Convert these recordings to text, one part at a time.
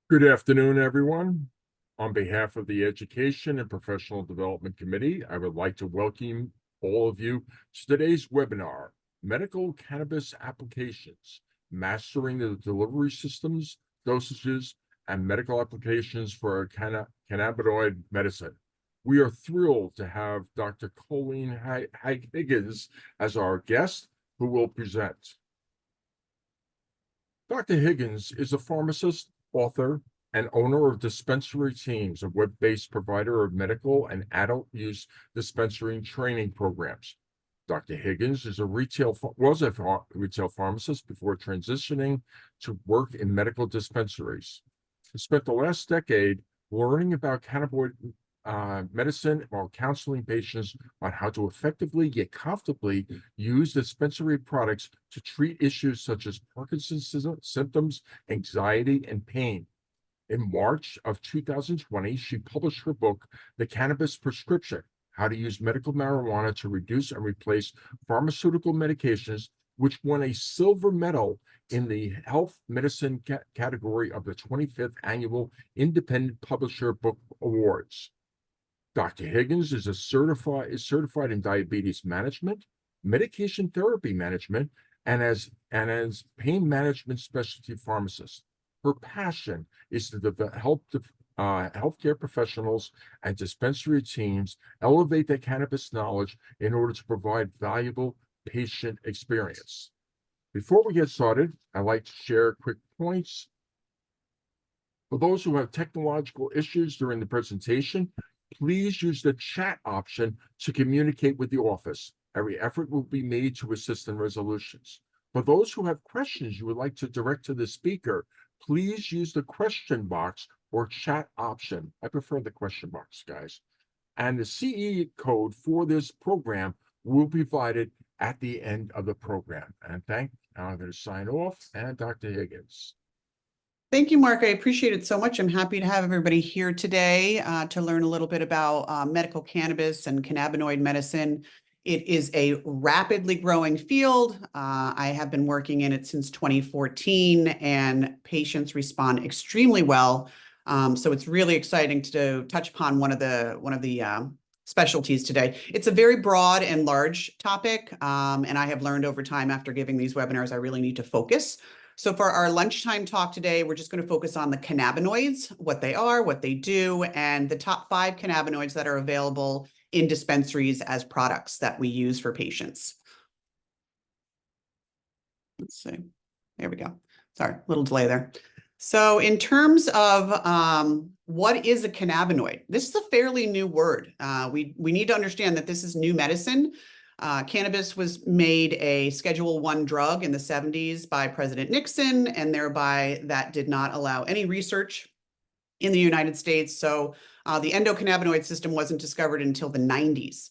Good afternoon, everyone. On behalf of the Education and Professional Development Committee, I would like to welcome all of you to today's webinar, Medical Cannabis Applications, Mastering the Delivery Systems, Dosages, and Medical Applications for Cannabinoid Medicine. We are thrilled to have Dr. Colleen Higgins as our guest, who will present. Dr. Higgins is a pharmacist, author, and owner of Dispensary Teams, a web-based provider of medical and adult use dispensary training programs. Dr. Higgins was a retail pharmacist before transitioning to work in medical dispensaries. He spent the last decade learning about cannabinoid medicine while counseling patients on how to effectively yet comfortably use dispensary products to treat issues such as Parkinson's symptoms, anxiety, and pain. In March of 2020, she published her book, The Cannabis Prescription: How to Use Medical Marijuana to Reduce and Replace Pharmaceutical Medications, which won a silver medal in the health medicine category of the 25th Annual Independent Publisher Book Awards. Dr. Higgins is certified in diabetes management, medication therapy management, and as pain management specialty pharmacist. Her passion is to help healthcare professionals and dispensary teams elevate their cannabis knowledge in order to provide valuable patient experience. Before we get started, I'd like to share quick points. For those who have technological issues during the presentation, please use the chat option to communicate with the office. Every effort will be made to assist in resolutions. For those who have questions you would like to direct to the speaker, please use the question box or chat option. I prefer the question box, guys. And the CE code for this program will be provided at the end of the program. And I'm going to sign off, and Dr. Higgins. Thank you, Mark. I appreciate it so much. I'm happy to have everybody here today to learn a little bit about medical cannabis and cannabinoid medicine. It is a rapidly growing field. I have been working in it since 2014, and patients respond extremely well. So it's really exciting to touch upon one of the specialties today. It's a very broad and large topic, and I have learned over time after giving these webinars, I really need to focus. So for our lunchtime talk today, we're just going to focus on the cannabinoids, what they are, what they do, and the top 5 cannabinoids that are available in dispensaries as products that we use for patients. Let's see. There we go. Sorry, little delay there. So in terms of what is a cannabinoid? This is a fairly new word. We need to understand that this is new medicine. Cannabis was made a Schedule I drug in the 70s by President Nixon, and thereby that did not allow any research in the United States. So the endocannabinoid system wasn't discovered until the 90s.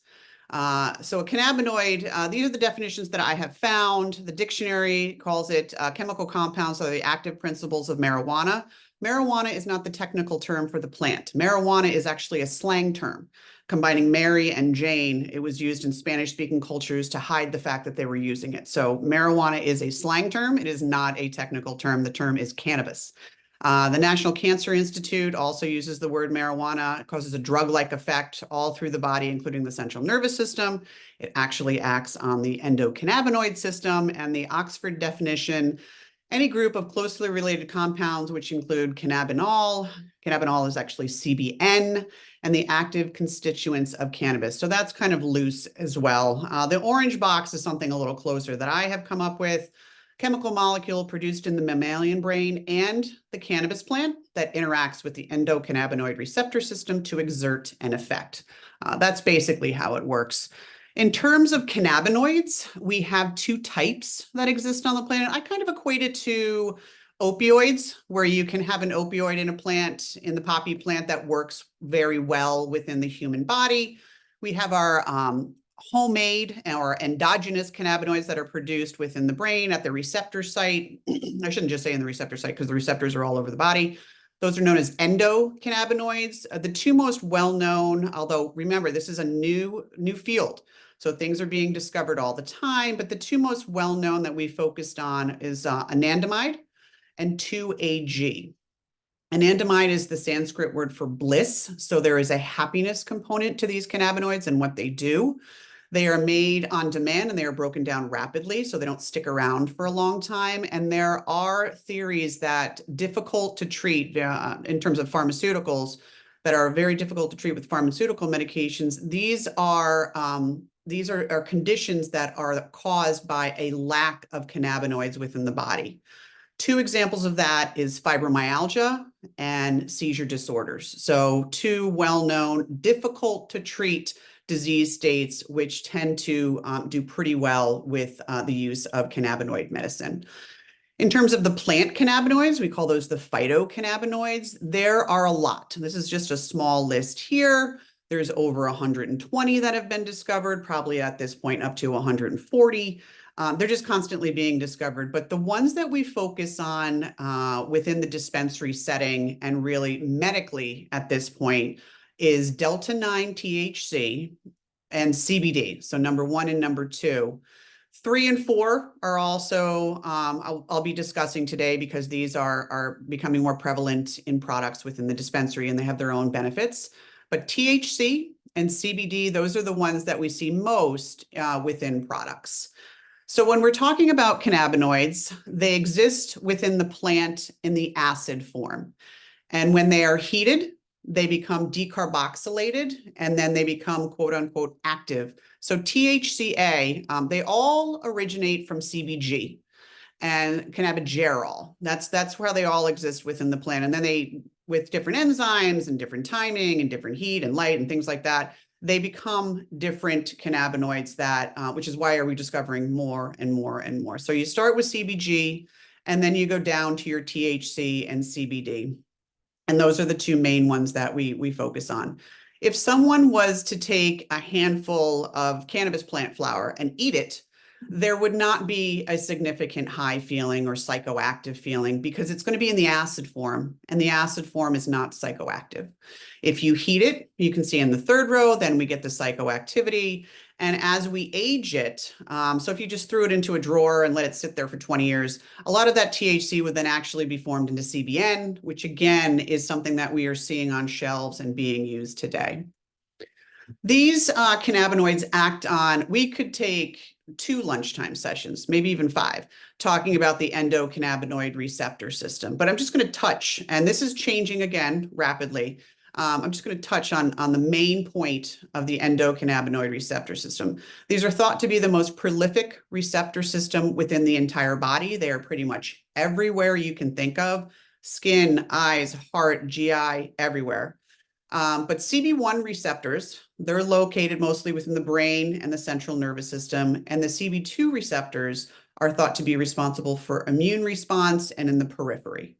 So a cannabinoid, these are the definitions that I have found. The dictionary calls it chemical compounds that are the active principles of marijuana. Marijuana is not the technical term for the plant. Marijuana is actually a slang term. Combining Mary and Jane, it was used in Spanish-speaking cultures to hide the fact that they were using it. So marijuana is a slang term. It is not a technical term. The term is cannabis. The National Cancer Institute also uses the word marijuana. It causes a drug-like effect all through the body, including the central nervous system. It actually acts on the endocannabinoid system, and the Oxford definition, any group of closely related compounds, which include cannabinol. Cannabinol is actually CBN, and the active constituents of cannabis. So that's kind of loose as well. The orange box is something a little closer that I have come up with. Chemical molecule produced in the mammalian brain and the cannabis plant that interacts with the endocannabinoid receptor system to exert an effect. That's basically how it works. In terms of cannabinoids, we have 2 types that exist on the planet. I kind of equate it to opioids, where you can have an opioid in a plant, in the poppy plant, that works very well within the human body. We have our homemade or endogenous cannabinoids that are produced within the brain at the receptor site. I shouldn't just say in the receptor site, because the receptors are all over the body. Those are known as endocannabinoids. The 2 most well-known, although remember, this is a new field, so things are being discovered all the time, but the 2 most well-known that we focused on is anandamide and 2-AG. Anandamide is the Sanskrit word for bliss. So there is a happiness component to these cannabinoids and what they do. They are made on demand and they are broken down rapidly, so they don't stick around for a long time. And there are theories that difficult to treat in terms of pharmaceuticals that are very difficult to treat with pharmaceutical medications. These are conditions that are caused by a lack of cannabinoids within the body. Two examples of that is fibromyalgia and seizure disorders. So two well-known, difficult to treat disease states, which tend to do pretty well with the use of cannabinoid medicine. In terms of the plant cannabinoids, we call those the phytocannabinoids. There are a lot. This is just a small list here. There's over 120 that have been discovered, probably at this point up to 140. They're just constantly being discovered. But the ones that we focus on within the dispensary setting and really medically at this point is delta-9 THC and CBD. So number 1 and number 2. 3 and 4 are also, I'll be discussing today because these are becoming more prevalent in products within the dispensary and they have their own benefits. But THC and CBD, those are the ones that we see most within products. So when we're talking about cannabinoids, they exist within the plant in the acid form. And when they are heated, they become decarboxylated and then they become quote unquote active. So THCA, they all originate from CBG and cannabigerol. That's where they all exist within the plant. And then they, with different enzymes and different timing and different heat and light and things like that, they become different cannabinoids that, which is why are we discovering more and more and more. So you start with CBG and then you go down to your THC and CBD. And those are the two main ones that we focus on. If someone was to take a handful of cannabis plant flower and eat it, there would not be a significant high feeling or psychoactive feeling because it's going to be in the acid form, and the acid form is not psychoactive. If you heat it, you can see in the third row, then we get the psychoactivity. And as we age it, so if you just threw it into a drawer and let it sit there for 20 years, a lot of that THC would then actually be formed into CBN, which again is something that we are seeing on shelves and being used today. These cannabinoids act on, we could take 2 lunchtime sessions, maybe even 5, talking about the endocannabinoid receptor system. But I'm just going to touch, and this is changing again rapidly. I'm just going to touch on the main point of the endocannabinoid receptor system. These are thought to be the most prolific receptor system within the entire body. They are pretty much everywhere you can think of: skin, eyes, heart, GI, everywhere. But CB1 receptors, they're located mostly within the brain and the central nervous system. And the CB2 receptors are thought to be responsible for immune response and in the periphery.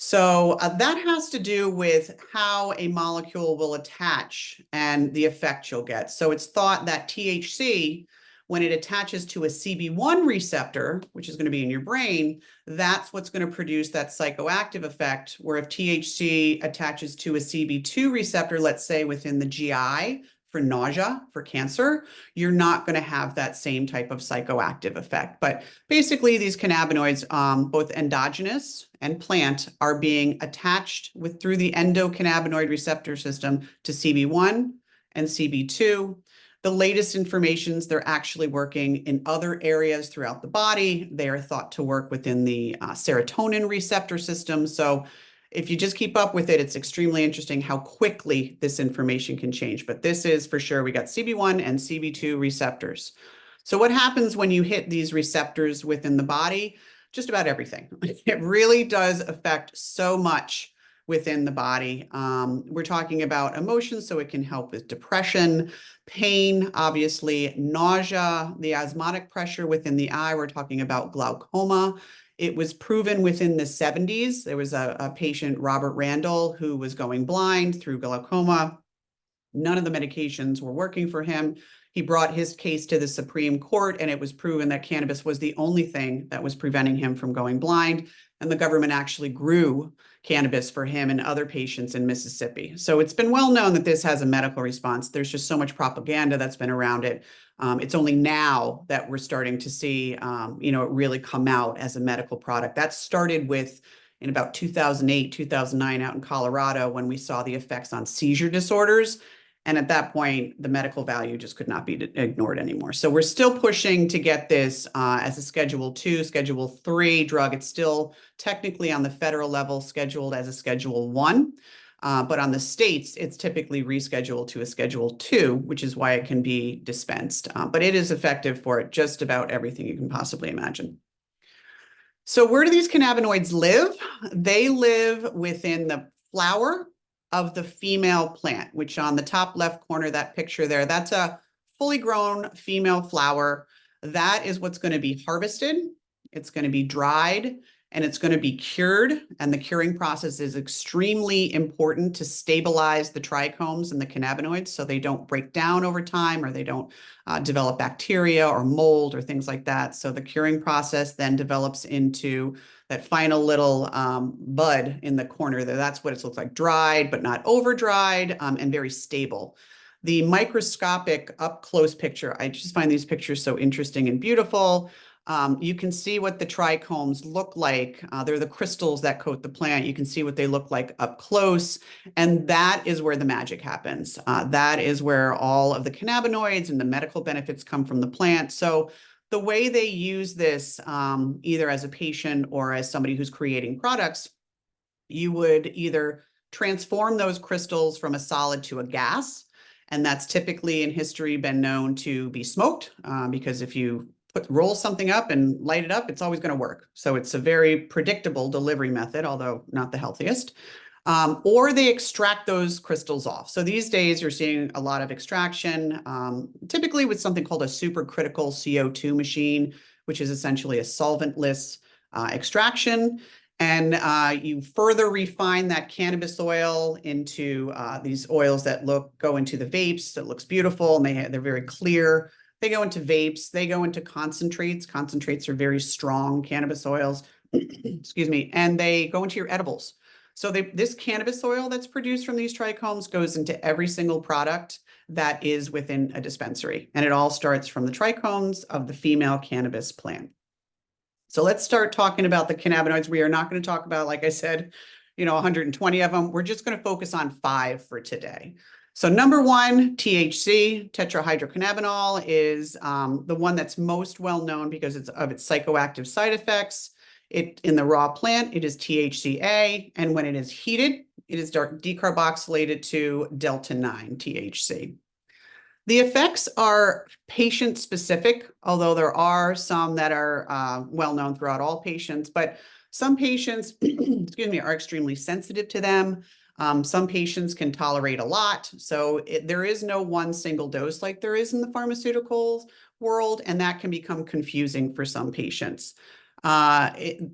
So that has to do with how a molecule will attach and the effect you'll get. So it's thought that THC, when it attaches to a CB1 receptor, which is going to be in your brain, that's what's going to produce that psychoactive effect. Where if THC attaches to a CB2 receptor, let's say within the GI, for nausea, for cancer, you're not going to have that same type of psychoactive effect. But basically, these cannabinoids, both endogenous and plant, are being attached through the endocannabinoid receptor system to CB1 and CB2. The latest information is they're actually working in other areas throughout the body. They are thought to work within the serotonin receptor system. So if you just keep up with it, it's extremely interesting how quickly this information can change. But this is for sure, we got CB1 and CB2 receptors. So what happens when you hit these receptors within the body? Just about everything. It really does affect so much within the body. We're talking about emotions, so it can help with depression, pain, obviously, nausea, the osmotic pressure within the eye. We're talking about glaucoma. It was proven within the 70s. There was a patient, Robert Randall, who was going blind through glaucoma. None of the medications were working for him. He brought his case to the Supreme Court, and it was proven that cannabis was the only thing that was preventing him from going blind. And the government actually grew cannabis for him and other patients in Mississippi. So it's been well known that this has a medical response. There's just so much propaganda that's been around it. It's only now that we're starting to see, it really come out as a medical product. That started with, in about 2008, 2009 out in Colorado when we saw the effects on seizure disorders. And at that point, the medical value just could not be ignored anymore. So we're still pushing to get this as a Schedule 2, Schedule 3 drug. It's still technically on the federal level scheduled as a Schedule 1. But on the states, it's typically rescheduled to a Schedule 2, which is why it can be dispensed. But it is effective for just about everything you can possibly imagine. So where do these cannabinoids live? They live within the flower of the female plant, which on the top left corner, that picture there, that's a fully grown female flower. That is what's going to be harvested. It's going to be dried and it's going to be cured. And the curing process is extremely important to stabilize the trichomes and the cannabinoids so they don't break down over time or they don't develop bacteria or mold or things like that. So the curing process then develops into that final little bud in the corner there. That's what it looks like, dried, but not over dried and very stable. The microscopic up close picture, I just find these pictures so interesting and beautiful. You can see what the trichomes look like. They're the crystals that coat the plant. You can see what they look like up close. And that is where the magic happens. That is where all of the cannabinoids and the medical benefits come from the plant. So the way they use this, either as a patient or as somebody who's creating products, you would either transform those crystals from a solid to a gas. And that's typically in history been known to be smoked, because if you roll something up and light it up, it's always going to work. So it's a very predictable delivery method, although not the healthiest. Or they extract those crystals off. So these days you're seeing a lot of extraction, typically with something called a supercritical CO2 machine, which is essentially a solventless extraction. And you further refine that cannabis oil into these oils that go into the vapes. That looks beautiful, and they're very clear. They go into vapes, they go into concentrates. Concentrates are very strong cannabis oils, excuse me, and they go into your edibles. So this cannabis oil that's produced from these trichomes goes into every single product that is within a dispensary. And it all starts from the trichomes of the female cannabis plant. So let's start talking about the cannabinoids. We are not going to talk about, like I said, 120 of them. We're just going to focus on 5 for today. So number 1, THC, tetrahydrocannabinol, is the one that's most well known because of its psychoactive side effects. In the raw plant, it is THCA, and when it is heated, it is decarboxylated to delta-9 THC. The effects are patient-specific, although there are some that are well known throughout all patients, but some patients, excuse me, are extremely sensitive to them. Some patients can tolerate a lot. So there is no one single dose like there is in the pharmaceuticals world, and that can become confusing for some patients. The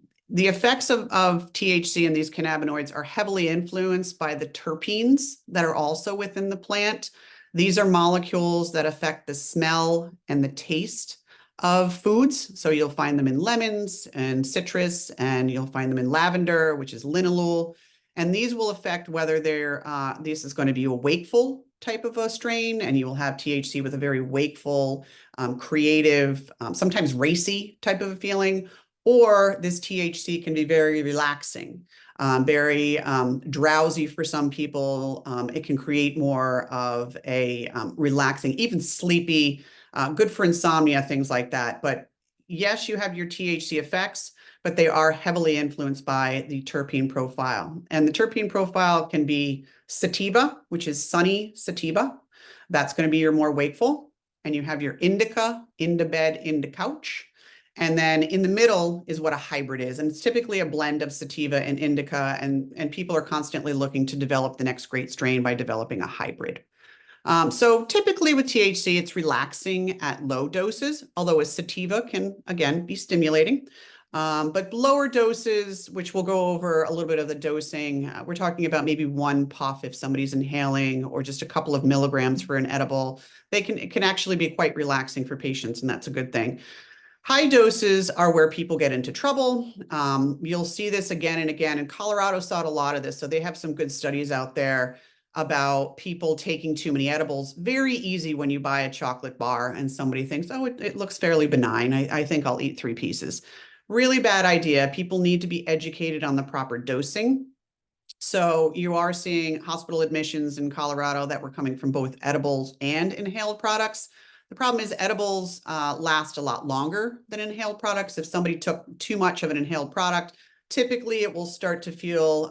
effects of THC and these cannabinoids are heavily influenced by the terpenes that are also within the plant. These are molecules that affect the smell and the taste of foods. So you'll find them in lemons and citrus, and you'll find them in lavender, which is linalool. And these will affect whether this is going to be a wakeful type of a strain, and you will have THC with a very wakeful, creative, sometimes racy type of a feeling, or this THC can be very relaxing, very drowsy for some people. It can create more of a relaxing, even sleepy, good for insomnia, things like that. But yes, you have your THC effects, but they are heavily influenced by the terpene profile. And the terpene profile can be sativa, which is sunny sativa. That's going to be your more wakeful. And you have your indica, into bed, into couch. And then in the middle is what a hybrid is. And it's typically a blend of sativa and indica. And people are constantly looking to develop the next great strain by developing a hybrid. So typically with THC, it's relaxing at low doses, although a sativa can, again, be stimulating. But lower doses, which we'll go over a little bit of the dosing, we're talking about maybe 1 puff if somebody's inhaling, or just a couple of milligrams for an edible. It can actually be quite relaxing for patients, and that's a good thing. High doses are where people get into trouble. You'll see this again and again, and Colorado saw a lot of this. So they have some good studies out there about people taking too many edibles. Very easy when you buy a chocolate bar and somebody thinks, oh, it looks fairly benign. I think I'll eat 3 pieces. Really bad idea. People need to be educated on the proper dosing. So you are seeing hospital admissions in Colorado that were coming from both edibles and inhaled products. The problem is edibles last a lot longer than inhaled products. If somebody took too much of an inhaled product, typically it will start to feel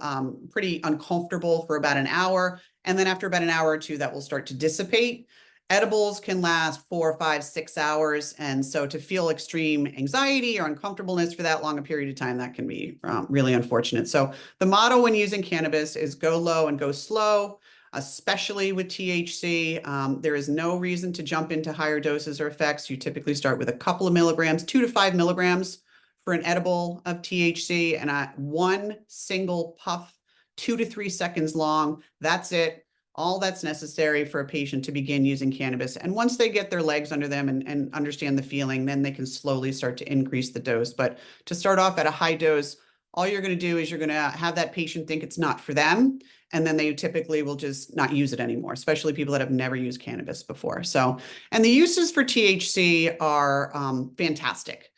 pretty uncomfortable for about an hour. And then after about an hour or two, that will start to dissipate. Edibles can last 4, 5, 6 hours. And so to feel extreme anxiety or uncomfortableness for that long a period of time, that can be really unfortunate. So the motto when using cannabis is go low and go slow, especially with THC. There is no reason to jump into higher doses or effects. You typically start with a couple of milligrams, 2 to 5 milligrams for an edible of THC, and one single puff, 2 to 3 seconds long. That's it. All that's necessary for a patient to begin using cannabis. And once they get their legs under them and understand the feeling, then they can slowly start to increase the dose. But to start off at a high dose, all you're going to do is you're going to have that patient think it's not for them. And then they typically will just not use it anymore, especially people that have never used cannabis before. So, and the uses for THC are fantastic.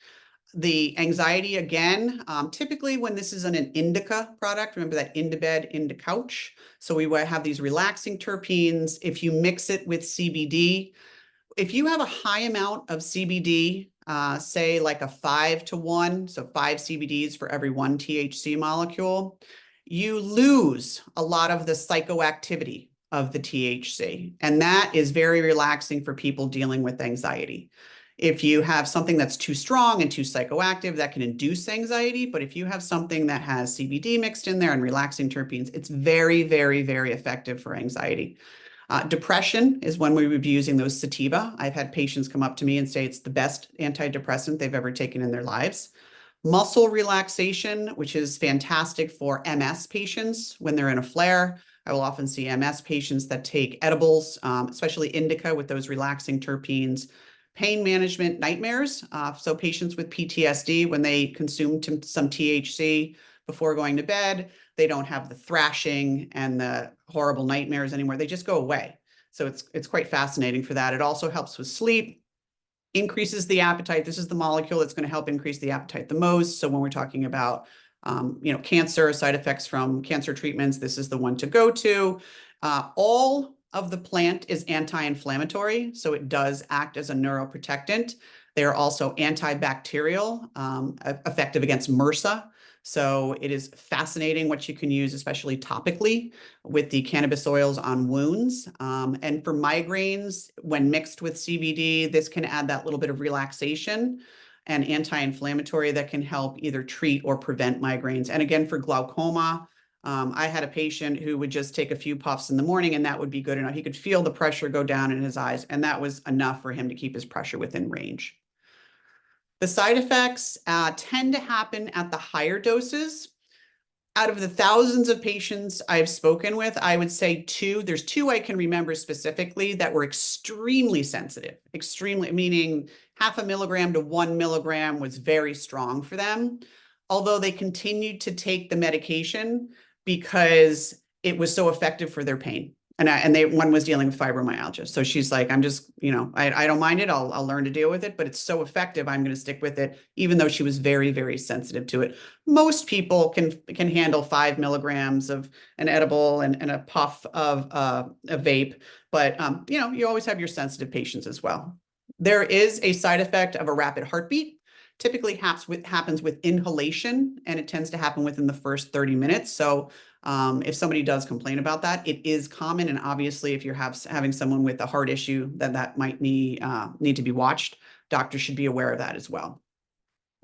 The anxiety, again, typically when this is an indica product, remember that Indibed, Indicouch. So we have these relaxing terpenes. If you mix it with CBD, if you have a high amount of CBD, say like a 5-to-1, so 5 CBDs for every 1 THC molecule, you lose a lot of the psychoactivity of the THC. And that is very relaxing for people dealing with anxiety. If you have something that's too strong and too psychoactive, that can induce anxiety. But if you have something that has CBD mixed in there and relaxing terpenes, it's very, very, very effective for anxiety. Depression is when we would be using those sativa. I've had patients come up to me and say it's the best antidepressant they've ever taken in their lives. Muscle relaxation, which is fantastic for MS patients when they're in a flare. I will often see MS patients that take edibles, especially indica with those relaxing terpenes. Pain management, nightmares. So patients with PTSD, when they consume some THC before going to bed, they don't have the thrashing and the horrible nightmares anymore. They just go away. So it's quite fascinating for that. It also helps with sleep, increases the appetite. This is the molecule that's going to help increase the appetite the most. So when we're talking about cancer, side effects from cancer treatments, this is the one to go to. All of the plant is anti-inflammatory, so it does act as a neuroprotectant. They are also antibacterial, effective against MRSA. So it is fascinating what you can use, especially topically, with the cannabis oils on wounds. And for migraines, when mixed with CBD, this can add that little bit of relaxation and anti-inflammatory that can help either treat or prevent migraines. And again, for glaucoma, I had a patient who would just take a few puffs in the morning and that would be good enough. He could feel the pressure go down in his eyes, and that was enough for him to keep his pressure within range. The side effects tend to happen at the higher doses. Out of the thousands of patients I've spoken with, I would say there's 2 I can remember specifically that were extremely sensitive, extremely, meaning 0.5 milligram to 1 milligram was very strong for them, although they continued to take the medication because it was so effective for their pain. And one was dealing with fibromyalgia. So she's like, I'm just, I don't mind it. I'll learn to deal with it, but it's so effective. I'm going to stick with it, even though she was very, very sensitive to it. Most people can handle 5 milligrams of an edible and a puff of a vape, but you always have your sensitive patients as well. There is a side effect of a rapid heartbeat. Typically happens with inhalation, and it tends to happen within the first 30 minutes. So if somebody does complain about that, it is common. And obviously, if you're having someone with a heart issue, then that might need to be watched. Doctors should be aware of that as well.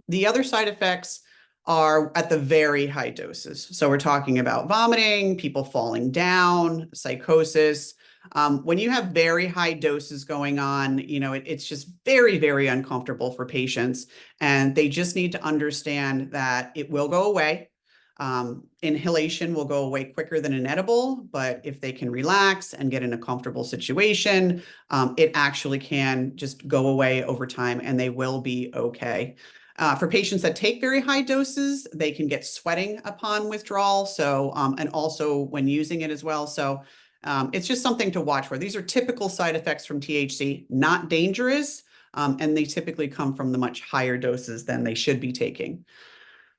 The other side effects are at the very high doses. So we're talking about vomiting, people falling down, psychosis. When you have very high doses going on, it's just very, very uncomfortable for patients. And they just need to understand that it will go away. Inhalation will go away quicker than an edible, but if they can relax and get in a comfortable situation, it actually can just go away over time and they will be okay. For patients that take very high doses, they can get sweating upon withdrawal. So, and also when using it as well. So it's just something to watch for. These are typical side effects from THC, not dangerous, and they typically come from the much higher doses than they should be taking.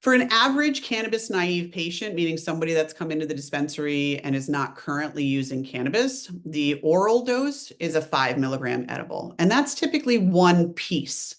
For an average cannabis naive patient, meaning somebody that's come into the dispensary and is not currently using cannabis, the oral dose is a 5 milligram edible. And that's typically one piece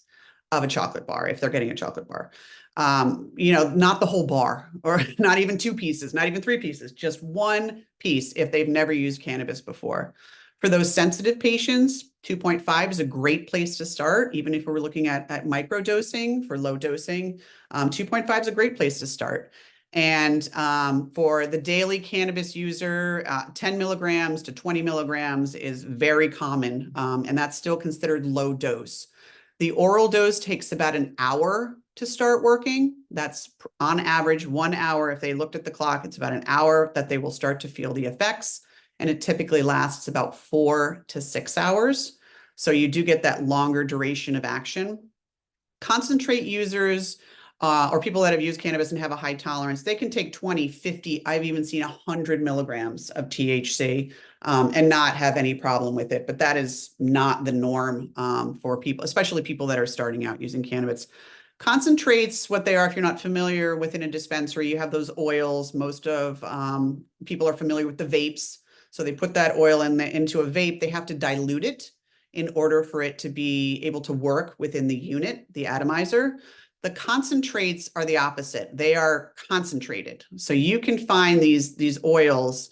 of a chocolate bar if they're getting a chocolate bar. Not the whole bar, or not even 2 pieces, not even 3 pieces, just one piece if they've never used cannabis before. For those sensitive patients, 2.5 is a great place to start, even if we're looking at micro dosing for low dosing. 2.5 is a great place to start. And for the daily cannabis user, 10 milligrams to 20 milligrams is very common, and that's still considered low dose. The oral dose takes about an hour to start working. That's on average 1 hour. If they looked at the clock, it's about an hour that they will start to feel the effects. And it typically lasts about 4 to 6 hours. So you do get that longer duration of action. Concentrate users or people that have used cannabis and have a high tolerance, they can take 20, 50, I've even seen 100 milligrams of THC and not have any problem with it. But that is not the norm for people, especially people that are starting out using cannabis. Concentrates, what they are, if you're not familiar, within a dispensary, you have those oils. Most of people are familiar with the vapes. So they put that oil into a vape. They have to dilute it in order for it to be able to work within the unit, the atomizer. The concentrates are the opposite. They are concentrated. So you can find these oils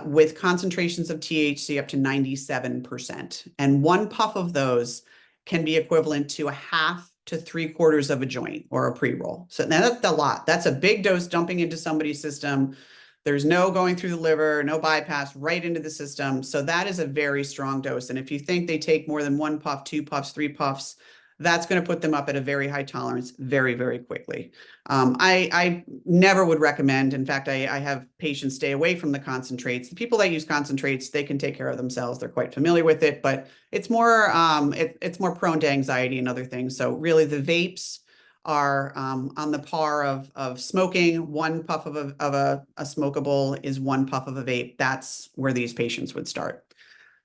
with concentrations of THC up to 97%. And one puff of those can be equivalent to a half to 3/4 of a joint or a pre-roll. So now that's a lot. That's a big dose dumping into somebody's system. There's no going through the liver, no bypass, right into the system. So that is a very strong dose. And if you think they take more than 1 puff, 2 puffs, 3 puffs, that's going to put them up at a very high tolerance very, very quickly. I never would recommend. In fact, I have patients stay away from the concentrates. The people that use concentrates, they can take care of themselves. They're quite familiar with it, but it's more it's more prone to anxiety and other things. So really, the vapes are on the par of smoking. 1 puff of a smokable is 1 puff of a vape. That's where these patients would start.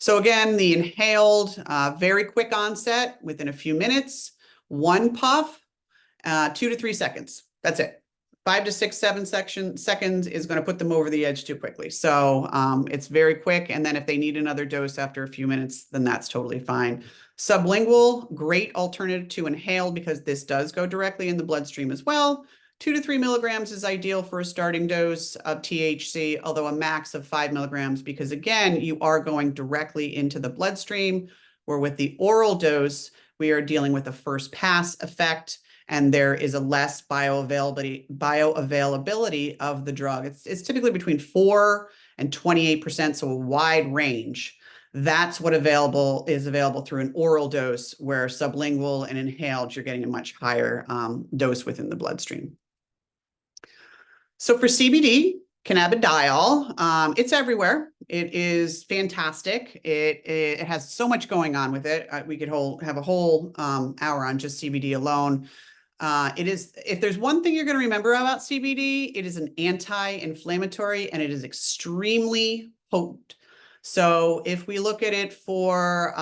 So again, the inhaled, very quick onset within a few minutes, 1 puff, 2 to 3 seconds. That's it. 5 to 6, 7 seconds is going to put them over the edge too quickly. So it's very quick. And then if they need another dose after a few minutes, then that's totally fine. Sublingual, great alternative to inhale because this does go directly in the bloodstream as well. 2 to 3 milligrams is ideal for a starting dose of THC, although a max of 5 milligrams, because again, you are going directly into the bloodstream, where with the oral dose, we are dealing with a first pass effect, and there is a less bioavailability of the drug. It's typically between 4 and 28%, so a wide range. That's what is available through an oral dose, where sublingual and inhaled, you're getting a much higher dose within the bloodstream. So for CBD, cannabidiol, it's everywhere. It is fantastic. It has so much going on with it. We could have a whole hour on just CBD alone. If there's one thing you're going to remember about CBD, it is an anti-inflammatory and it is extremely potent. So if we look at it for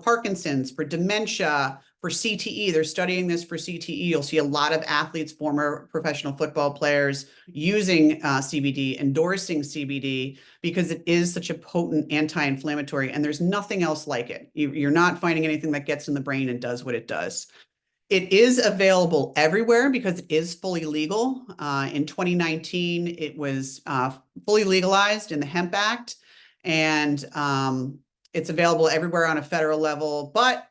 Parkinson's, for dementia, for CTE, they're studying this for CTE. You'll see a lot of athletes, former professional football players using CBD, endorsing CBD, because it is such a potent anti-inflammatory, and there's nothing else like it. You're not finding anything that gets in the brain and does what it does. It is available everywhere because it is fully legal. In 2019, it was fully legalized in the Hemp Act, and it's available everywhere on a federal level, but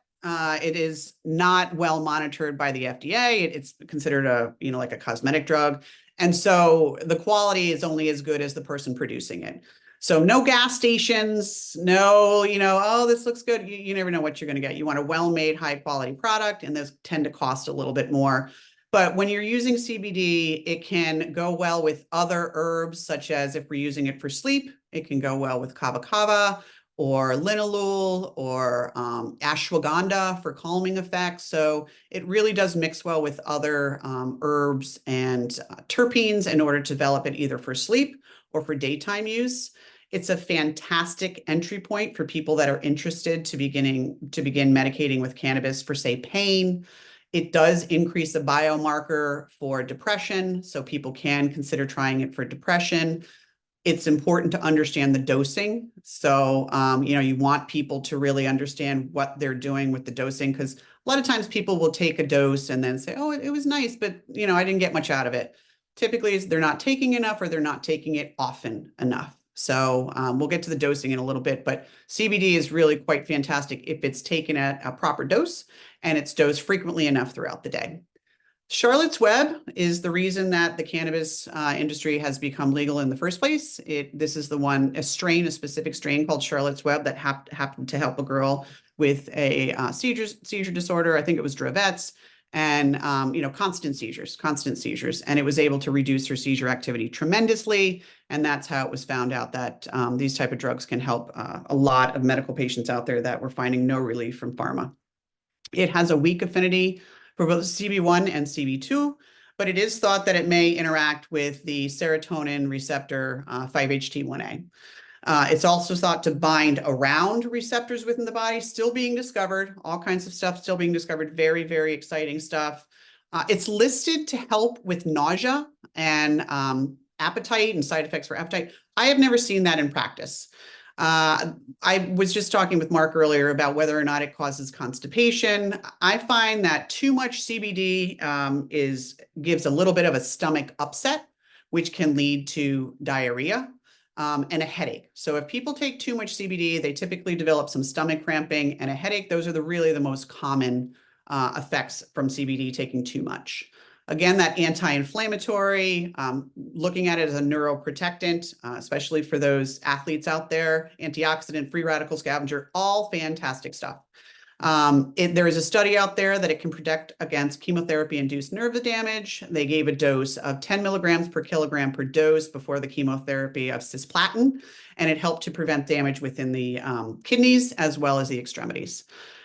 it is not well monitored by the FDA. It's considered like a cosmetic drug. And so the quality is only as good as the person producing it. So no gas stations, no, oh, this looks good. You never know what you're going to get. You want a well-made, high-quality product, and those tend to cost a little bit more. But when you're using CBD, it can go well with other herbs, such as if we're using it for sleep, it can go well with kava kava, or linalool, or ashwagandha for calming effects. So it really does mix well with other herbs and terpenes in order to develop it either for sleep or for daytime use. It's a fantastic entry point for people that are interested to begin medicating with cannabis for, say, pain. It does increase a biomarker for depression, so people can consider trying it for depression. It's important to understand the dosing. So, you want people to really understand what they're doing with the dosing, because a lot of times people will take a dose and then say, oh, it was nice, but, I didn't get much out of it. Typically, they're not taking enough or they're not taking it often enough. So we'll get to the dosing in a little bit, but CBD is really quite fantastic if it's taken at a proper dose and it's dosed frequently enough throughout the day. Charlotte's Web is the reason that the cannabis industry has become legal in the first place. This is a specific strain called Charlotte's Web that happened to help a girl with a seizure disorder. I think it was Dravet's, and constant seizures, and it was able to reduce her seizure activity tremendously. And that's how it was found out that these type of drugs can help a lot of medical patients out there that were finding no relief from pharma. It has a weak affinity for both CB1 and CB2, but it is thought that it may interact with the serotonin receptor 5-HT1A. It's also thought to bind around receptors within the body, still being discovered, all kinds of stuff still being discovered, very, very exciting stuff. It's listed to help with nausea and appetite and side effects for appetite. I have never seen that in practice. I was just talking with Mark earlier about whether or not it causes constipation. I find that too much CBD gives a little bit of a stomach upset, which can lead to diarrhea and a headache. So if people take too much CBD, they typically develop some stomach cramping and a headache. Those are really the most common effects from CBD taking too much. Again, that anti-inflammatory, looking at it as a neuroprotectant, especially for those athletes out there, antioxidant, free radical scavenger, all fantastic stuff. There is a study out there that it can protect against chemotherapy-induced nerve damage. They gave a dose of 10 milligrams per kilogram per dose before the chemotherapy of cisplatin, and it helped to prevent damage within the kidneys as well as the extremities.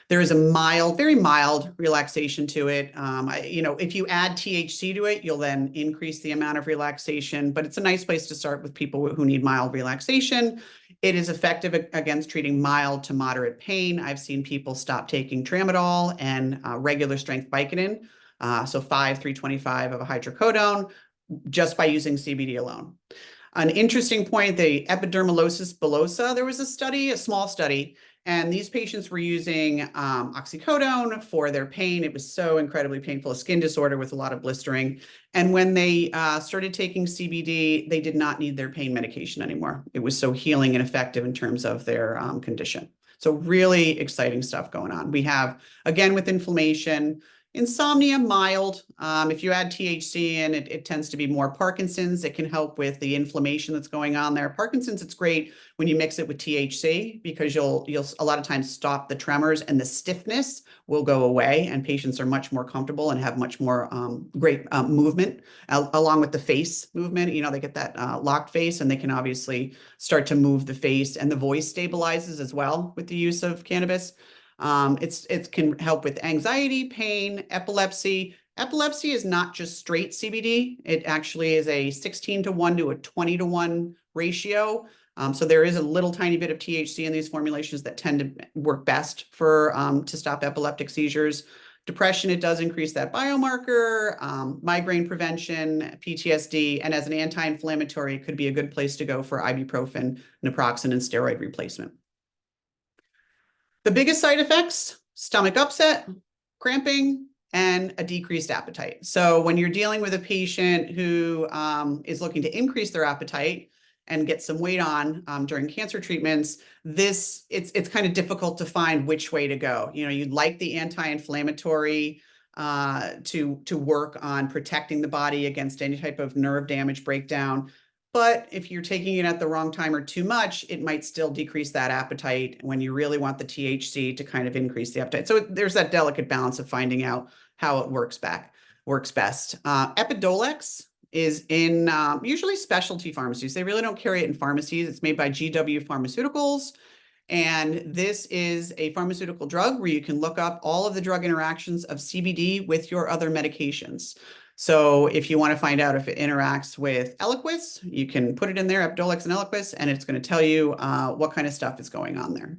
There is a very mild relaxation to it. If you add THC to it, you'll then increase the amount of relaxation, but it's a nice place to start with people who need mild relaxation. It is effective against treating mild to moderate pain. I've seen people stop taking tramadol and regular strength Vicodin, so 325 of a hydrocodone, just by using CBD alone. An interesting point, the epidermolysis bullosa, there was a small study, and these patients were using oxycodone for their pain. It was so incredibly painful, a skin disorder with a lot of blistering. And when they started taking CBD, they did not need their pain medication anymore. It was so healing and effective in terms of their condition. So really exciting stuff going on. We have, again, with inflammation, insomnia, mild. If you add THC in, it tends to be more Parkinson's. It can help with the inflammation that's going on there. Parkinson's, it's great when you mix it with THC because you'll a lot of times stop the tremors and the stiffness will go away, and patients are much more comfortable and have much more great movement along with the face movement. They get that locked face, and they can obviously start to move the face, and the voice stabilizes as well with the use of cannabis. It can help with anxiety, pain, epilepsy. Epilepsy is not just straight CBD. It actually is a 16:1 to a 20:1 ratio. So there is a little tiny bit of THC in these formulations that tend to work best to stop epileptic seizures. Depression, it does increase that biomarker, migraine prevention, PTSD, and as an anti-inflammatory, it could be a good place to go for ibuprofen, naproxen, and steroid replacement. The biggest side effects, stomach upset, cramping, and a decreased appetite. So when you're dealing with a patient who is looking to increase their appetite and get some weight on during cancer treatments, it's kind of difficult to find which way to go. You'd like the anti-inflammatory to work on protecting the body against any type of nerve damage breakdown. But if you're taking it at the wrong time or too much, it might still decrease that appetite when you really want the THC to kind of increase the appetite. So there's that delicate balance of finding out how it works best. Epidiolex is in usually specialty pharmacies. They really don't carry it in pharmacies. It's made by GW Pharmaceuticals. And this is a pharmaceutical drug where you can look up all of the drug interactions of CBD with your other medications. So if you want to find out if it interacts with Eliquis, you can put it in there, Epidiolex and Eliquis, and it's going to tell you what kind of stuff is going on there.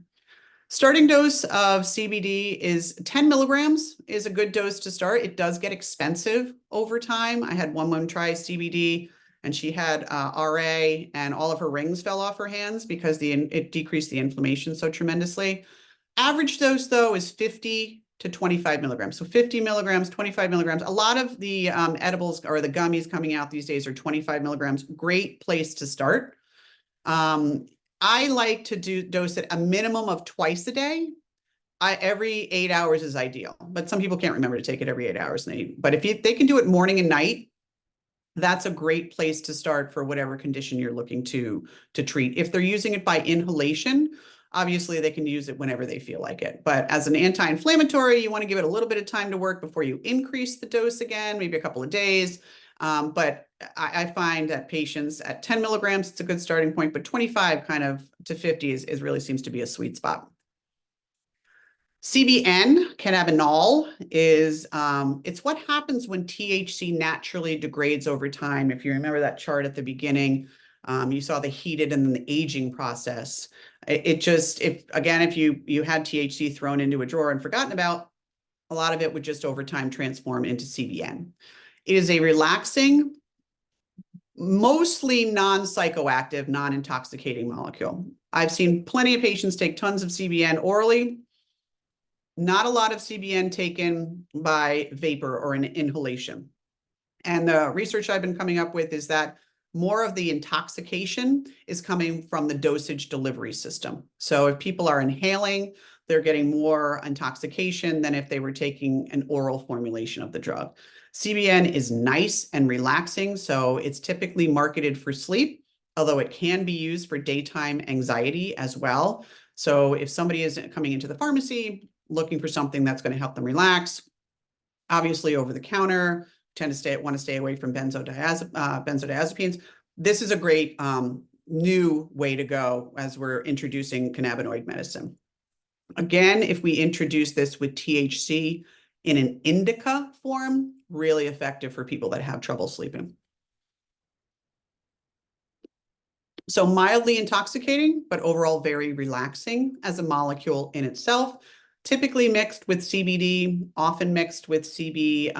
Starting dose of CBD is 10 milligrams is a good dose to start. It does get expensive over time. I had one woman try CBD and she had RA and all of her rings fell off her hands because it decreased the inflammation so tremendously. Average dose though is 50 to 25 milligrams. So 50 milligrams, 25 milligrams. A lot of the edibles or the gummies coming out these days are 25 milligrams. Great place to start. I like to dose it a minimum of twice a day. Every 8 hours is ideal, but some people can't remember to take it every 8 hours. But if they can do it morning and night, that's a great place to start for whatever condition you're looking to treat. If they're using it by inhalation, obviously they can use it whenever they feel like it. But as an anti-inflammatory, you want to give it a little bit of time to work before you increase the dose again, maybe a couple of days. But I find that patients at 10 milligrams, it's a good starting point, but 25 kind of to 50 is really seems to be a sweet spot. CBN, cannabinol, is it's what happens when THC naturally degrades over time. If you remember that chart at the beginning, you saw the heated and then the aging process. If you had THC thrown into a drawer and forgotten about, a lot of it would just over time transform into CBN. It is a relaxing, mostly non-psychoactive, non-intoxicating molecule. I've seen plenty of patients take tons of CBN orally. Not a lot of CBN taken by vapor or an inhalation. And the research I've been coming up with is that more of the intoxication is coming from the dosage delivery system. So if people are inhaling, they're getting more intoxication than if they were taking an oral formulation of the drug. CBN is nice and relaxing, so it's typically marketed for sleep, although it can be used for daytime anxiety as well. So if somebody is coming into the pharmacy looking for something that's going to help them relax, obviously over the counter, want to stay away from benzodiazepines. This is a great new way to go as we're introducing cannabinoid medicine. Again, if we introduce this with THC in an indica form, really effective for people that have trouble sleeping. So mildly intoxicating, but overall very relaxing as a molecule in itself. Typically mixed with CBD, often mixed with THC,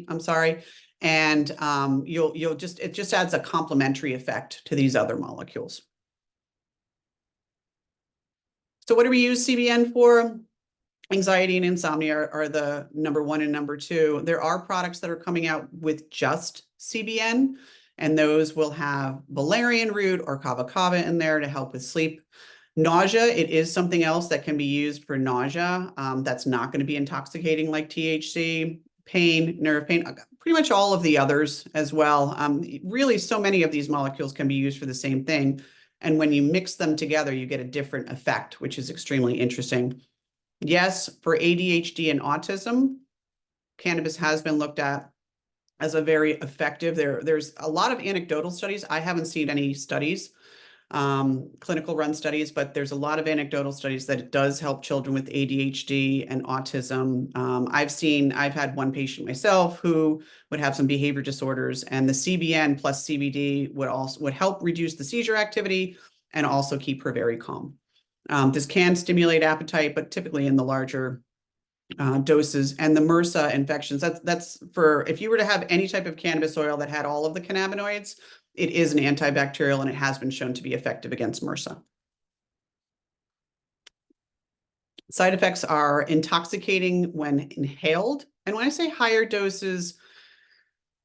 I'm sorry. And it just adds a complementary effect to these other molecules. So what do we use CBN for? Anxiety and insomnia are the number one and number two. There are products that are coming out with just CBN, and those will have valerian root or kava kava in there to help with sleep. Nausea, it is something else that can be used for nausea. That's not going to be intoxicating like THC. Pain, nerve pain, pretty much all of the others as well. Really, so many of these molecules can be used for the same thing. And when you mix them together, you get a different effect, which is extremely interesting. Yes, for ADHD and autism, cannabis has been looked at as a very effective. There's a lot of anecdotal studies. I haven't seen any studies, clinical run studies, but there's a lot of anecdotal studies that it does help children with ADHD and autism. I've had one patient myself who would have some behavior disorders, and the CBN plus CBD would help reduce the seizure activity and also keep her very calm. This can stimulate appetite, but typically in the larger doses. And the MRSA infections, that's for if you were to have any type of cannabis oil that had all of the cannabinoids, it is an antibacterial and it has been shown to be effective against MRSA. Side effects are intoxicating when inhaled. And when I say higher doses,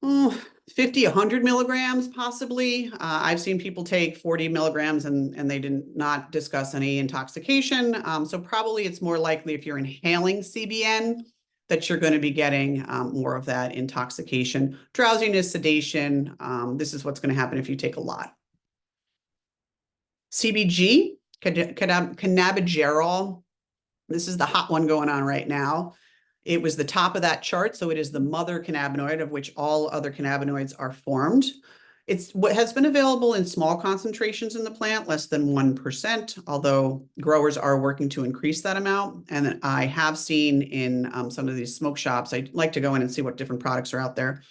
50, 100 milligrams possibly. I've seen people take 40 milligrams and they did not discuss any intoxication. So probably it's more likely if you're inhaling CBN that you're going to be getting more of that intoxication. Drowsiness, sedation, this is what's going to happen if you take a lot. CBG, cannabigerol, this is the hot one going on right now. It was the top of that chart, so it is the mother cannabinoid of which all other cannabinoids are formed. It's what has been available in small concentrations in the plant, less than 1%, although growers are working to increase that amount. And I have seen in some of these smoke shops, I like to go in and see what different products are out there.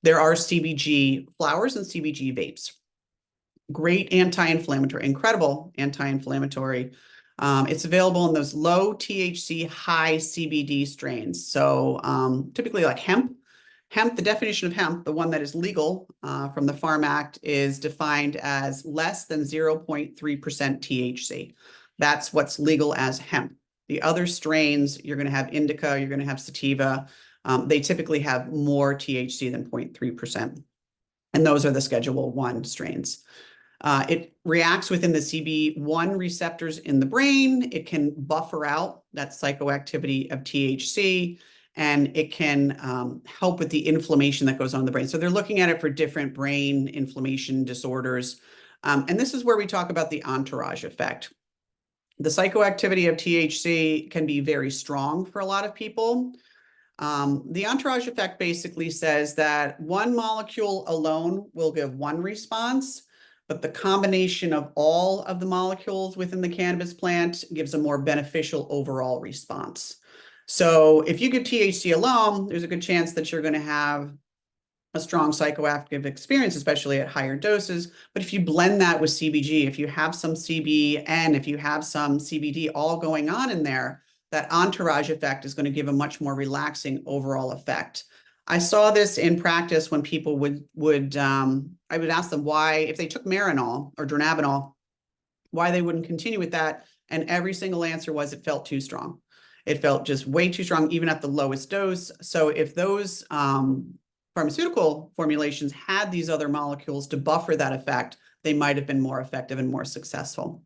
There are CBG flowers and CBG vapes. Great anti-inflammatory, incredible anti-inflammatory. It's available in those low THC, high CBD strains. So typically like hemp. Hemp, the definition of hemp, the one that is legal from the Farm Act, is defined as less than 0.3% THC. That's what's legal as hemp. The other strains, you're going to have indica, you're going to have sativa. They typically have more THC than 0.3%. And those are the Schedule 1 strains. It reacts within the CB1 receptors in the brain. It can buffer out that psychoactivity of THC, and it can help with the inflammation that goes on in the brain. So they're looking at it for different brain inflammation disorders. And this is where we talk about the entourage effect. The psychoactivity of THC can be very strong for a lot of people. The entourage effect basically says that one molecule alone will give one response, but the combination of all of the molecules within the cannabis plant gives a more beneficial overall response. So if you give THC alone, there's a good chance that you're going to have a strong psychoactive experience, especially at higher doses. But if you blend that with CBG, if you have some CBN, if you have some CBD all going on in there, that entourage effect is going to give a much more relaxing overall effect. I saw this in practice when people I would ask them why, if they took Marinol or Dronabinol, why they wouldn't continue with that. And every single answer was it felt too strong. It felt just way too strong, even at the lowest dose. So if those pharmaceutical formulations had these other molecules to buffer that effect, they might have been more effective and more successful.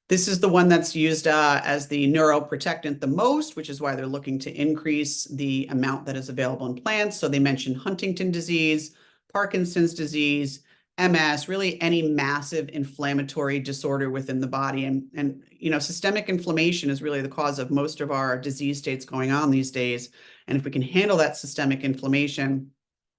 This is the one that's used as the neuroprotectant the most, which is why they're looking to increase the amount that is available in plants. So they mentioned Huntington disease, Parkinson's disease, MS, really any massive inflammatory disorder within the body. And you know, systemic inflammation is really the cause of most of our disease states going on these days. And if we can handle that systemic inflammation,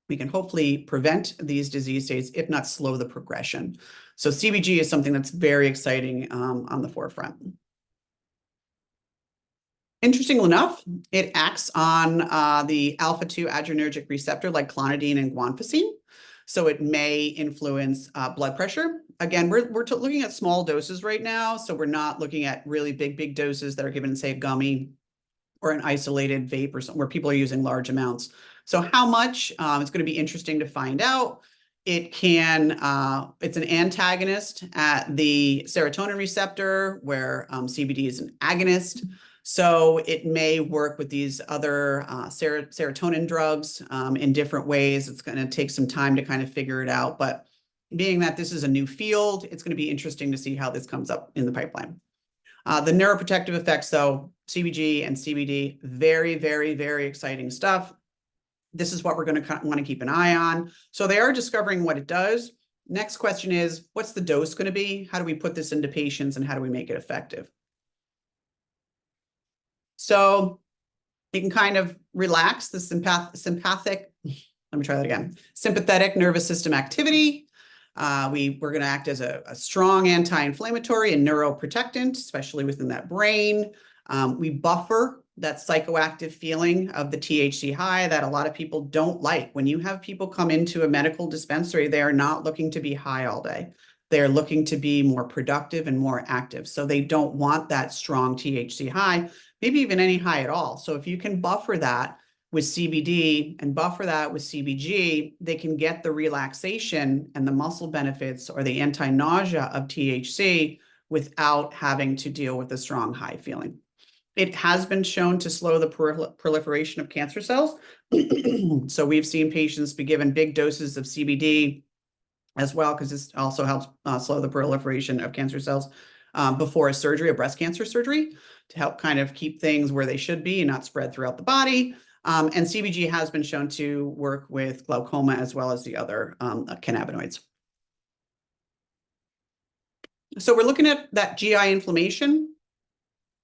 we can hopefully prevent these disease states, if not slow the progression. So CBG is something that's very exciting on the forefront. Interestingly enough, it acts on the alpha-2 adrenergic receptor like clonidine and guanfacine. So it may influence blood pressure. Again, we're looking at small doses right now. So we're not looking at really big doses that are given, say, a gummy or an isolated vape or something where people are using large amounts. So how much? It's going to be interesting to find out. It can, it's an antagonist at the serotonin receptor where CBD is an agonist. So it may work with these other serotonin drugs in different ways. It's going to take some time to kind of figure it out. But being that this is a new field, it's going to be interesting to see how this comes up in the pipeline. The neuroprotective effects, though, CBG and CBD, very, very, very exciting stuff. This is what we're going to want to keep an eye on. So they are discovering what it does. Next question is, what's the dose going to be? How do we put this into patients and how do we make it effective? So you can kind of relax the sympathetic nervous system activity. We're going to act as a strong anti-inflammatory and neuroprotectant, especially within that brain. We buffer that psychoactive feeling of the THC high that a lot of people don't like. When you have people come into a medical dispensary, they are not looking to be high all day. They're looking to be more productive and more active. So they don't want that strong THC high, maybe even any high at all. So if you can buffer that with CBD and buffer that with CBG, they can get the relaxation and the muscle benefits or the anti-nausea of THC without having to deal with a strong high feeling. It has been shown to slow the proliferation of cancer cells. So we've seen patients be given big doses of CBD as well, because this also helps slow the proliferation of cancer cells before a surgery, a breast cancer surgery, to help kind of keep things where they should be and not spread throughout the body. And CBG has been shown to work with glaucoma as well as the other cannabinoids. So we're looking at that GI inflammation,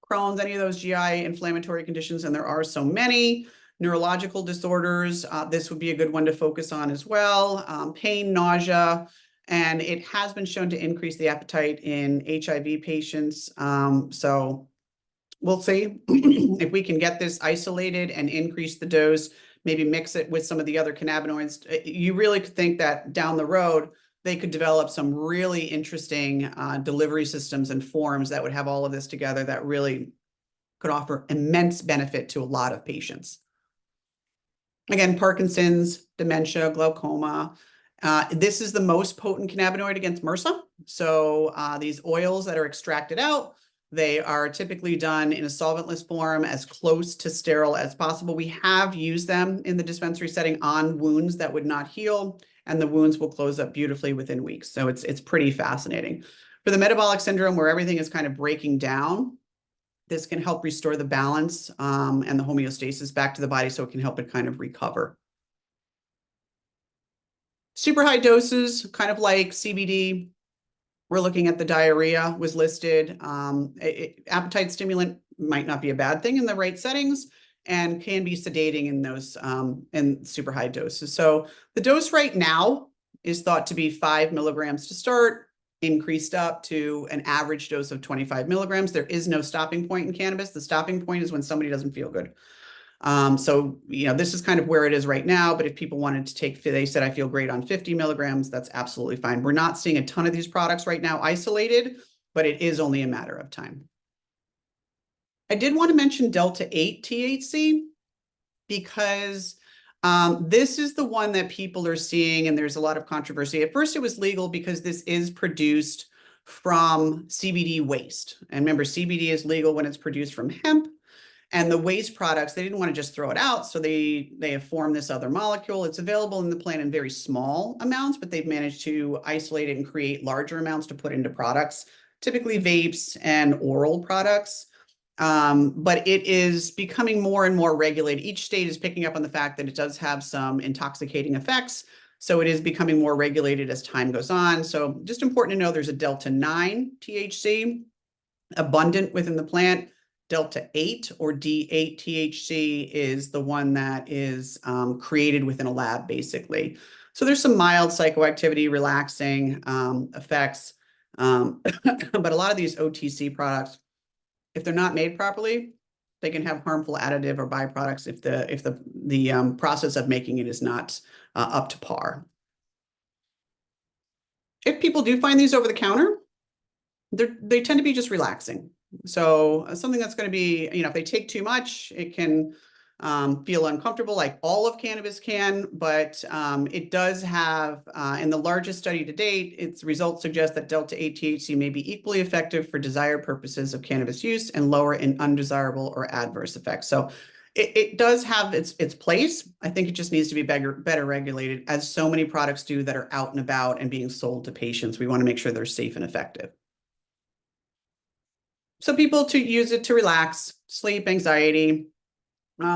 Crohn's, any of those GI inflammatory conditions, and there are so many. Neurological disorders, this would be a good one to focus on as well. Pain, nausea, and it has been shown to increase the appetite in HIV patients. So we'll see if we can get this isolated and increase the dose, maybe mix it with some of the other cannabinoids. You really could think that down the road, they could develop some really interesting delivery systems and forms that would have all of this together that really could offer immense benefit to a lot of patients. Again, Parkinson's, dementia, glaucoma. This is the most potent cannabinoid against MRSA. So these oils that are extracted out, they are typically done in a solventless form as close to sterile as possible. We have used them in the dispensary setting on wounds that would not heal, and the wounds will close up beautifully within weeks. So it's pretty fascinating. For the metabolic syndrome where everything is kind of breaking down, this can help restore the balance and the homeostasis back to the body so it can help it kind of recover. Super high doses, kind of like CBD. We're looking at the diarrhea was listed. Appetite stimulant might not be a bad thing in the right settings and can be sedating in those in super high doses. So the dose right now is thought to be 5 milligrams to start, increased up to an average dose of 25 milligrams. There is no stopping point in cannabis. The stopping point is when somebody doesn't feel good. So, this is kind of where it is right now, but if people wanted to take, they said, I feel great on 50 milligrams, that's absolutely fine. We're not seeing a ton of these products right now isolated, but it is only a matter of time. I did want to mention Delta 8 THC because this is the one that people are seeing, and there's a lot of controversy. At first, it was legal because this is produced from CBD waste. And remember, CBD is legal when it's produced from hemp. And the waste products, they didn't want to just throw it out. So they have formed this other molecule. It's available in the plant in very small amounts, but they've managed to isolate it and create larger amounts to put into products, typically vapes and oral products. But it is becoming more and more regulated. Each state is picking up on the fact that it does have some intoxicating effects. So it is becoming more regulated as time goes on. So just important to know there's a Delta 9 THC abundant within the plant. Delta 8 or D8 THC is the one that is created within a lab, basically. So there's some mild psychoactivity, relaxing effects. But a lot of these OTC products, if they're not made properly, they can have harmful additive or byproducts if the process of making it is not up to par. If people do find these over the counter, they tend to be just relaxing. So something that's going to be, if they take too much, it can feel uncomfortable, like all of cannabis can, but it does have, in the largest study to date, its results suggest that Delta 8 THC may be equally effective for desired purposes of cannabis use and lower in undesirable or adverse effects. So it does have its place. I think it just needs to be better regulated, as so many products do that are out and about and being sold to patients. We want to make sure they're safe and effective. So people to use it to relax, sleep, anxiety,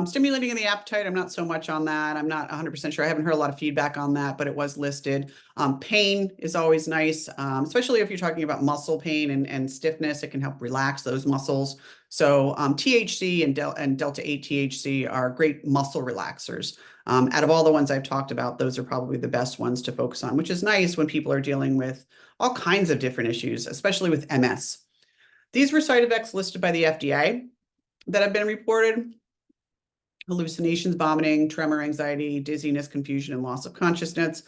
stimulating in the appetite. I'm not so much on that. I'm not 100% sure. I haven't heard a lot of feedback on that, but it was listed. Pain is always nice, especially if you're talking about muscle pain and stiffness. It can help relax those muscles. So THC and Delta 8 THC are great muscle relaxers. Out of all the ones I've talked about, those are probably the best ones to focus on, which is nice when people are dealing with all kinds of different issues, especially with MS. These were side effects listed by the FDA that have been reported: hallucinations, vomiting, tremor, anxiety, dizziness, confusion, and loss of consciousness.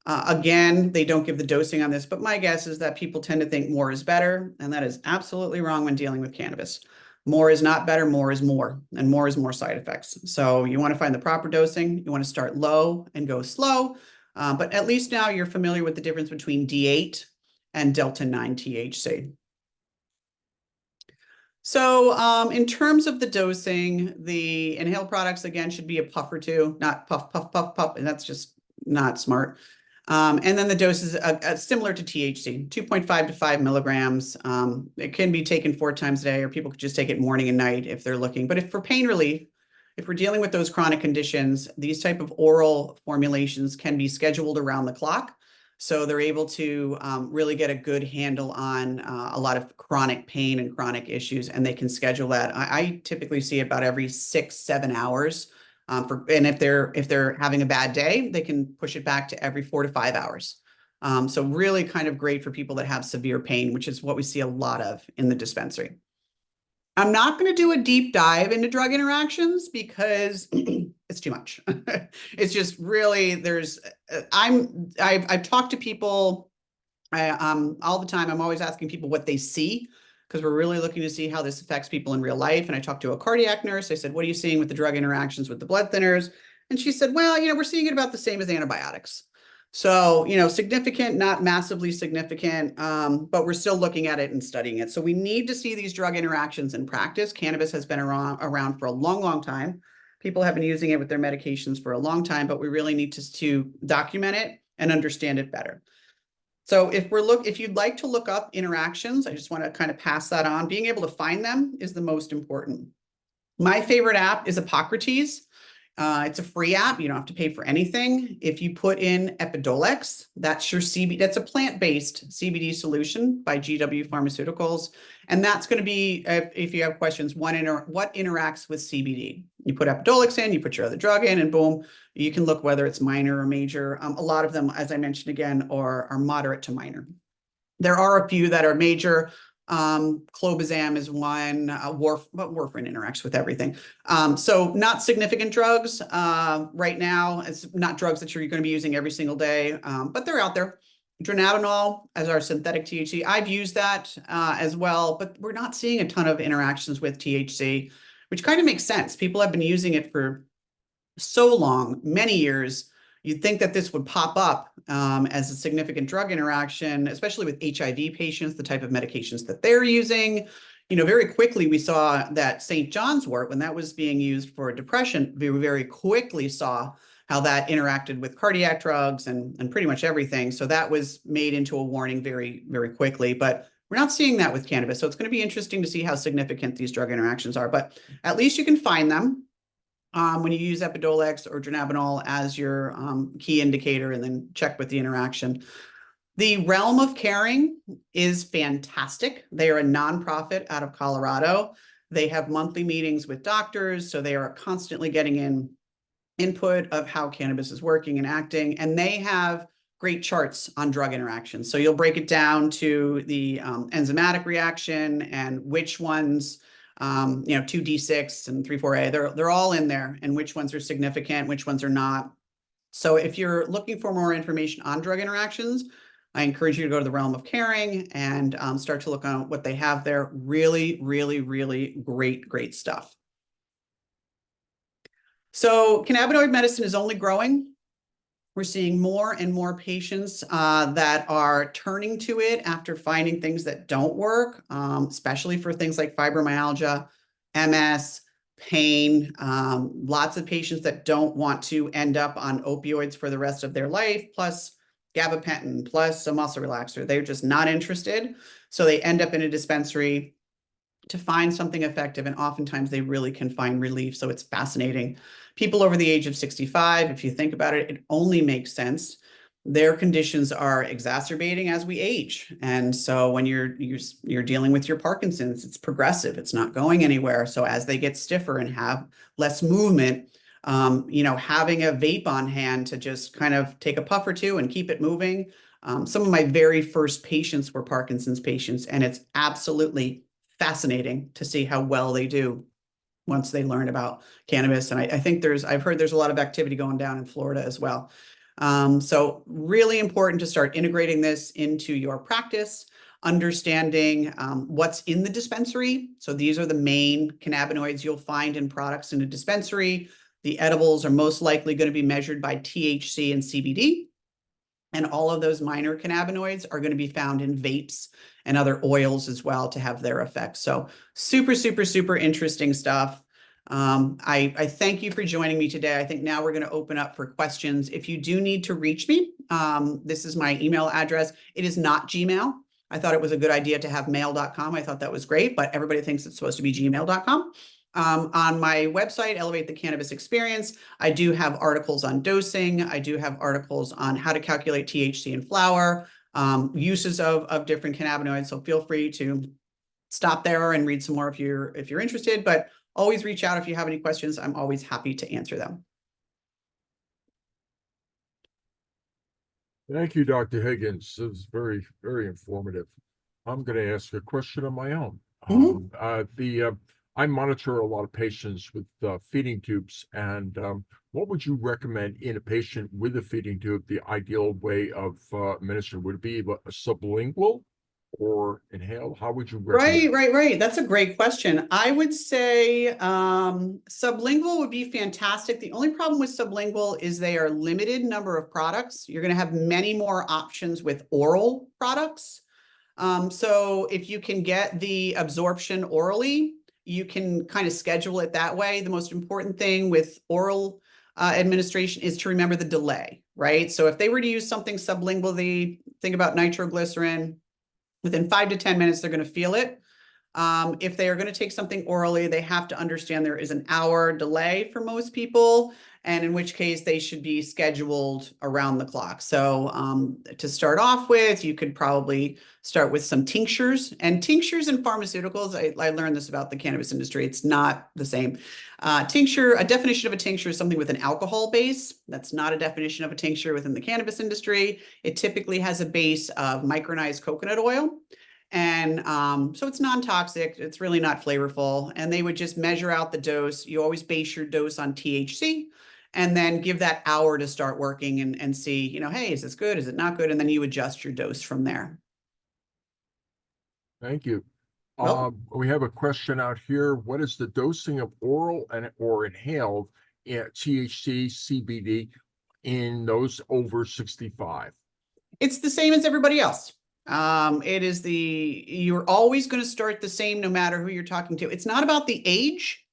Again, they don't give the dosing on this, but my guess is that people tend to think more is better, and that is absolutely wrong when dealing with cannabis. More is not better, more is more, and more is more side effects. So you want to find the proper dosing. You want to start low and go slow, but at least now you're familiar with the difference between D8 and Delta 9 THC. So in terms of the dosing, the inhaled products, again, should be a puff or two, not puff, puff, puff, puff, and that's just not smart. And then the dose is similar to THC, 2.5 to 5 milligrams. It can be taken 4 times a day, or people could just take it morning and night if they're looking. But if for pain relief, if we're dealing with those chronic conditions, these type of oral formulations can be scheduled around the clock. So they're able to really get a good handle on a lot of chronic pain and chronic issues, and they can schedule that. I typically see about every 6-7 hours And if they're having a bad day, they can push it back to every 4 to 5 hours. So really kind of great for people that have severe pain, which is what we see a lot of in the dispensary. I'm not going to do a deep dive into drug interactions because it's too much. It's just really I've talked to people all the time. I'm always asking people what they see because we're really looking to see how this affects people in real life. And I talked to a cardiac nurse. I said, "What are you seeing with the drug interactions with the blood thinners?" And she said, "Well, we're seeing it about the same as antibiotics." So, significant, not massively significant, but we're still looking at it and studying it. So we need to see these drug interactions in practice. Cannabis has been around for a long, long time. People have been using it with their medications for a long time, but we really need to document it and understand it better. So if you'd like to look up interactions, I just want to kind of pass that on. Being able to find them is the most important. My favorite app is Epocrates. It's a free app. You don't have to pay for anything. If you put in Epidiolex, that's your CBD. That's a plant-based CBD solution by GW Pharmaceuticals. And that's going to be, if you have questions, what interacts with CBD. You put Epidiolex in, you put your other drug in, and boom, you can look whether it's minor or major. A lot of them, as I mentioned again, are moderate to minor. There are a few that are major. Clobazam is one, but warfarin interacts with everything. So not significant drugs right now. It's not drugs that you're going to be using every single day, but they're out there. Dronabinol as our synthetic THC. I've used that as well, but we're not seeing a ton of interactions with THC, which kind of makes sense. People have been using it for so long, many years. You'd think that this would pop up as a significant drug interaction, especially with HIV patients, the type of medications that they're using. Very quickly, we saw that St. John's wort, when that was being used for depression, we very quickly saw how that interacted with cardiac drugs and pretty much everything. So that was made into a warning very, very quickly. But we're not seeing that with cannabis. So it's going to be interesting to see how significant these drug interactions are. But at least you can find them when you use Epidiolex or Dronabinol as your key indicator, and then check with the interaction. The Realm of Caring is fantastic. They are a nonprofit out of Colorado. They have monthly meetings with doctors, so they are constantly getting in input of how cannabis is working and acting, and they have great charts on drug interactions. So you'll break it down to the enzymatic reaction and which ones 2D6 and 3,4A, they're all in there, and which ones are significant, which ones are not. So if you're looking for more information on drug interactions, I encourage you to go to the Realm of Caring and start to look on what they have there. Really, really, really great stuff. So cannabinoid medicine is only growing. We're seeing more and more patients that are turning to it after finding things that don't work, especially for things like fibromyalgia, MS, pain. Lots of patients that don't want to end up on opioids for the rest of their life, plus gabapentin, plus a muscle relaxer. They're just not interested. So they end up in a dispensary to find something effective, and oftentimes they really can find relief. So it's fascinating. People over the age of 65, if you think about it, it only makes sense. Their conditions are exacerbating as we age. And so when you're dealing with your Parkinson's, it's progressive, it's not going anywhere. So as they get stiffer and have less movement, having a vape on hand to just kind of take a puff or two and keep it moving. Some of my very first patients were Parkinson's patients, and it's absolutely fascinating to see how well they do once they learn about cannabis. And I think I've heard there's a lot of activity going down in Florida as well. So really important to start integrating this into your practice, understanding what's in the dispensary. So these are the main cannabinoids you'll find in products in a dispensary. The edibles are most likely going to be measured by THC and CBD. And all of those minor cannabinoids are going to be found in vapes and other oils as well to have their effects. So super interesting stuff. I thank you for joining me today. I think now we're going to open up for questions. If you do need to reach me, this is my email address. It is not Gmail. I thought it was a good idea to have mail.com. I thought that was great, but everybody thinks it's supposed to be gmail.com. On my website, Elevate the Cannabis Experience, I do have articles on dosing. I do have articles on how to calculate THC in flower, uses of different cannabinoids. So feel free to stop there and read some more if you're interested. But always reach out if you have any questions. I'm always happy to answer them. Thank you, Dr. Higgins. It was very, very informative. I'm going to ask a question of my own. Mhm. I monitor a lot of patients with feeding tubes, and what would you recommend in a patient with a feeding tube, the ideal way of administering? Would it be a sublingual or inhaled? How would you recommend? Right. That's a great question. I would say sublingual would be fantastic. The only problem with sublingual is they are limited number of products. You're going to have many more options with oral products. So if you can get the absorption orally, you can kind of schedule it that way. The most important thing with oral administration is to remember the delay, right? So if they were to use something sublingually, think about nitroglycerin. Within 5 to 10 minutes, they're going to feel it. If they are going to take something orally, they have to understand there is an hour delay for most people, and in which case they should be scheduled around the clock. So to start off with, you could probably start with some tinctures, and tinctures and pharmaceuticals. I learned this about the cannabis industry. It's not the same. Tincture, a definition of a tincture is something with an alcohol base. That's not a definition of a tincture within the cannabis industry. It typically has a base of micronized coconut oil. And so it's non-toxic, it's really not flavorful, and they would just measure out the dose. You always base your dose on THC, and then give that hour to start working and see, hey, is this good? Is it not good? And then you adjust your dose from there. Thank you. Well, We have a question out here. What is the dosing of oral or inhaled THC, CBD in those over 65? it's the same as everybody else. You're always going to start the same no matter who you're talking to. It's not about the age,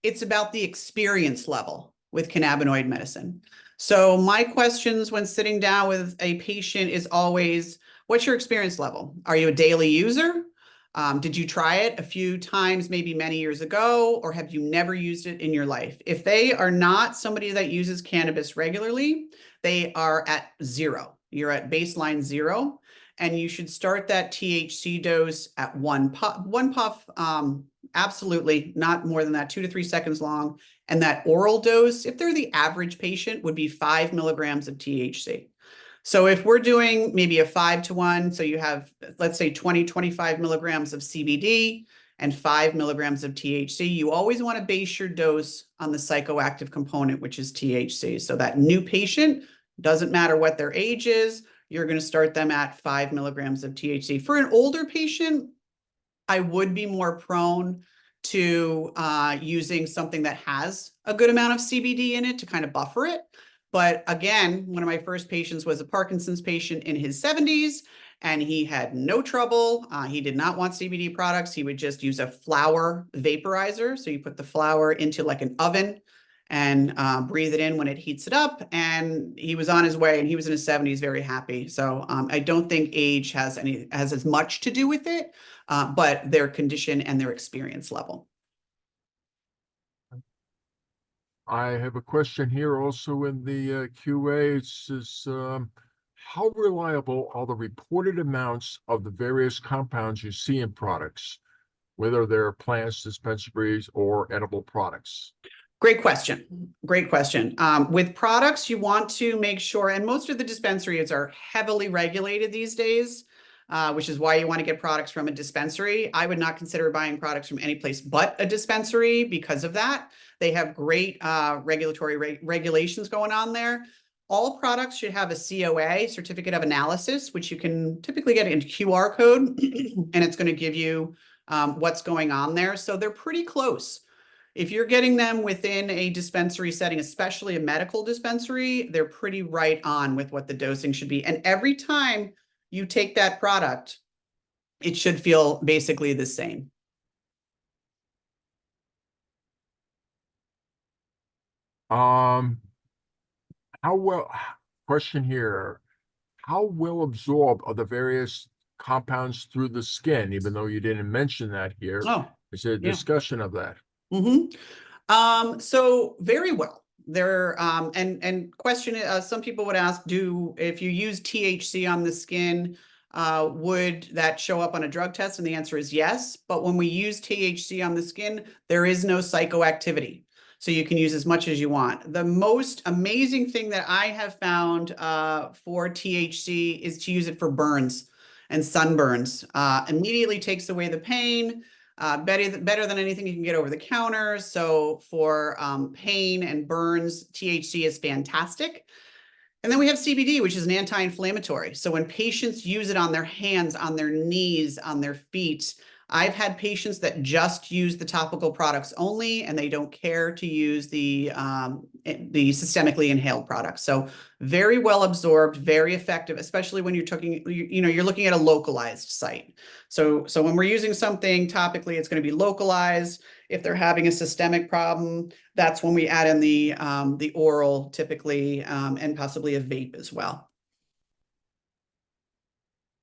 it's about the experience level with cannabinoid medicine. So my questions when sitting down with a patient is always, what's your experience level? Are you a daily user? Did you try it a few times, maybe many years ago, or have you never used it in your life? If they are not somebody that uses cannabis regularly, they are at zero. You're at baseline zero, and you should start that THC dose at one puff, absolutely not more than that, 2 to 3 seconds long. And that oral dose, if they're the average patient, would be 5 milligrams of THC. So if we're doing maybe a 5-to-1, so you have, let's say 20, 25 milligrams of CBD and 5 milligrams of THC, you always want to base your dose on the psychoactive component, which is THC. So that new patient, doesn't matter what their age is, you're going to start them at 5 milligrams of THC. For an older patient, I would be more prone to using something that has a good amount of CBD in it to kind of buffer it. But again, one of my first patients was a Parkinson's patient in his 70s, and he had no trouble. He did not want CBD products. He would just use a flower vaporizer. So you put the flower into like an oven and breathe it in when it heats it up. And he was on his way, and he was in his 70s, very happy. So I don't think age has as much to do with it, but their condition and their experience level. I have a question here also in the QA. It says, how reliable are the reported amounts of the various compounds you see in products, whether they're plants, dispensaries, or edible products? Great question. Great question. With products, you want to make sure, and most of the dispensaries are heavily regulated these days, which is why you want to get products from a dispensary. I would not consider buying products from any place but a dispensary because of that. They have great regulatory regulations going on there. All products should have a COA, certificate of analysis, which you can typically get in QR code, and it's going to give you what's going on there. So they're pretty close. If you're getting them within a dispensary setting, especially a medical dispensary, they're pretty right on with what the dosing should be. And every time you take that product, it should feel basically the same. Um, how well, question here, how well absorbed are the various compounds through the skin, even though you didn't mention that here? Oh, Is there a yeah. discussion of that? So very well. There and question some people would ask, if you use THC on the skin, would that show up on a drug test? And the answer is yes. But when we use THC on the skin, there is no psychoactivity. So you can use as much as you want. The most amazing thing that I have found for THC is to use it for burns and sunburns. Immediately takes away the pain. Better than anything you can get over the counter. So for pain and burns, THC is fantastic. And then we have CBD, which is an anti-inflammatory. So when patients use it on their hands, on their knees, on their feet, I've had patients that just use the topical products only, and they don't care to use the systemically inhaled products. So very well absorbed, very effective, especially when you're talking, you're looking at a localized site. So when we're using something topically, it's going to be localized. If they're having a systemic problem, that's when we add in the oral typically, and possibly a vape as well.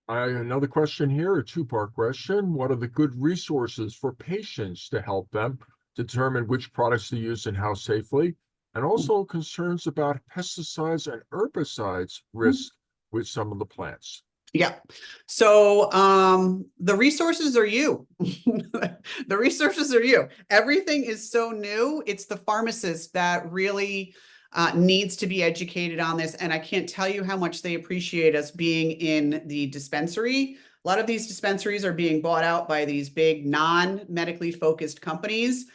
Another question here, a two-part question. What are the good resources for patients to help them determine which products to use and how safely? And also concerns about pesticides and herbicides risk with some of the plants. Yeah. So the resources are you. The resources are you. Everything is so new. It's the pharmacist that really needs to be educated on this. And I can't tell you how much they appreciate us being in the dispensary. A lot of these dispensaries are being bought out by these big non-medically focused companies,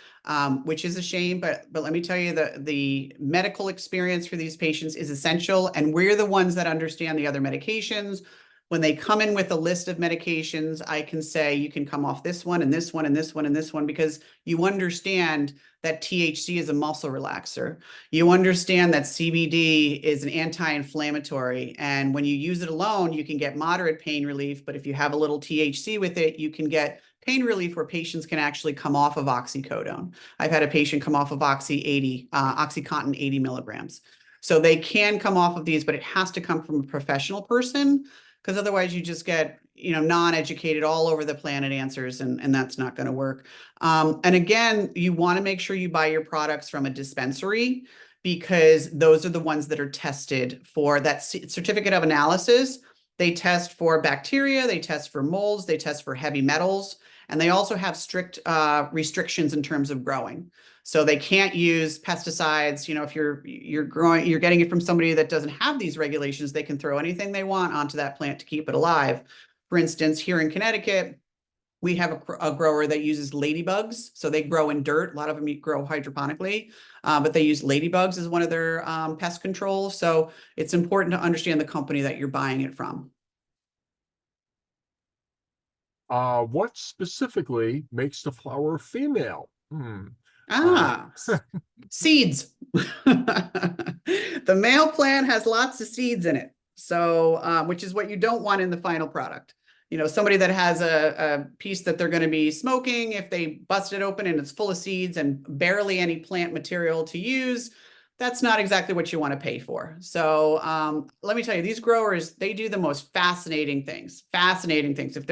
which is a shame. But let me tell you, the medical experience for these patients is essential. And we're the ones that understand the other medications. When they come in with a list of medications, I can say you can come off this one and this one and this one and this one, because you understand that THC is a muscle relaxer. You understand that CBD is an anti-inflammatory. And when you use it alone, you can get moderate pain relief. But if you have a little THC with it, you can get pain relief where patients can actually come off of oxycodone. I've had a patient come off of OxyContin 80 milligrams. So they can come off of these, but it has to come from a professional person, because otherwise you just get, non-educated all over the planet answers, and that's not going to work. And again, you want to make sure you buy your products from a dispensary, because those are the ones that are tested for that certificate of analysis. They test for bacteria, they test for molds, they test for heavy metals, and they also have strict restrictions in terms of growing. So they can't use pesticides. If you're getting it from somebody that doesn't have these regulations, they can throw anything they want onto that plant to keep it alive. For instance, here in Connecticut, we have a grower that uses ladybugs. So they grow in dirt. A lot of them grow hydroponically, but they use ladybugs as one of their pest control. So it's important to understand the company that you're buying it from. What specifically makes the flower female? Seeds. The male plant has lots of seeds in it. So, which is what you don't want in the final product. Somebody that has a piece that they're going to be smoking, if they bust it open and it's full of seeds and barely any plant material to use, that's not exactly what you want to pay for. So let me tell you, these growers, they do the most fascinating things. If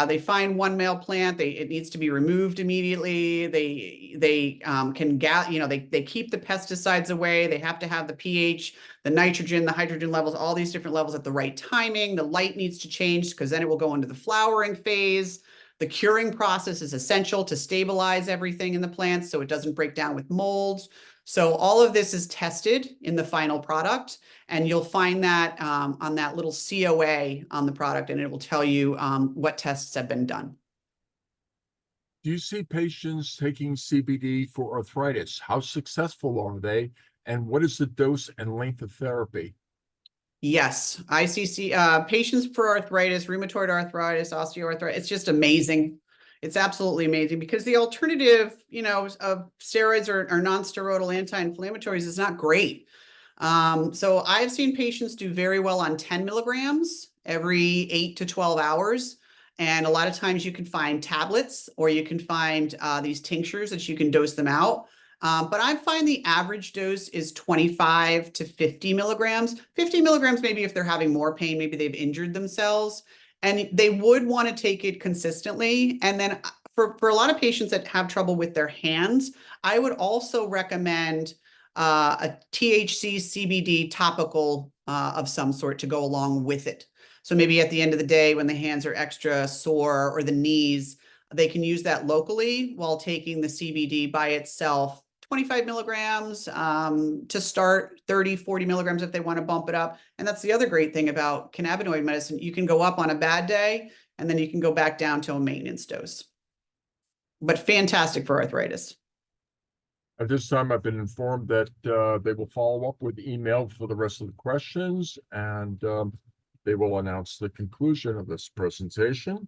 they find one male plant, it needs to be removed immediately. They can they keep the pesticides away. They have to have the pH, the nitrogen, the hydrogen levels, all these different levels at the right timing. The light needs to change, because then it will go into the flowering phase. The curing process is essential to stabilize everything in the plants so it doesn't break down with molds. So all of this is tested in the final product, and you'll find that on that little COA on the product, and it will tell you what tests have been done. Do you see patients taking CBD for arthritis? How successful are they? And what is the dose and length of therapy? Yes, I see patients for arthritis, rheumatoid arthritis, osteoarthritis. It's just amazing. It's absolutely amazing, because the alternative, of steroids or non-steroidal anti-inflammatories is not great. So I've seen patients do very well on 10 milligrams every 8 to 12 hours. And a lot of times you can find tablets, or you can find these tinctures that you can dose them out. But I find the average dose is 25 to 50 milligrams. 50 milligrams, maybe if they're having more pain, maybe they've injured themselves, and they would want to take it consistently. And then for a lot of patients that have trouble with their hands, I would also recommend a THC CBD topical of some sort to go along with it. So maybe at the end of the day, when the hands are extra sore or the knees, they can use that locally while taking the CBD by itself, 25 milligrams to start, 30, 40 milligrams if they want to bump it up. And that's the other great thing about cannabinoid medicine. You can go up on a bad day, and then you can go back down to a maintenance dose. But fantastic for arthritis. At this time, I've been informed that they will follow up with email for the rest of the questions, and they will announce the conclusion of this presentation.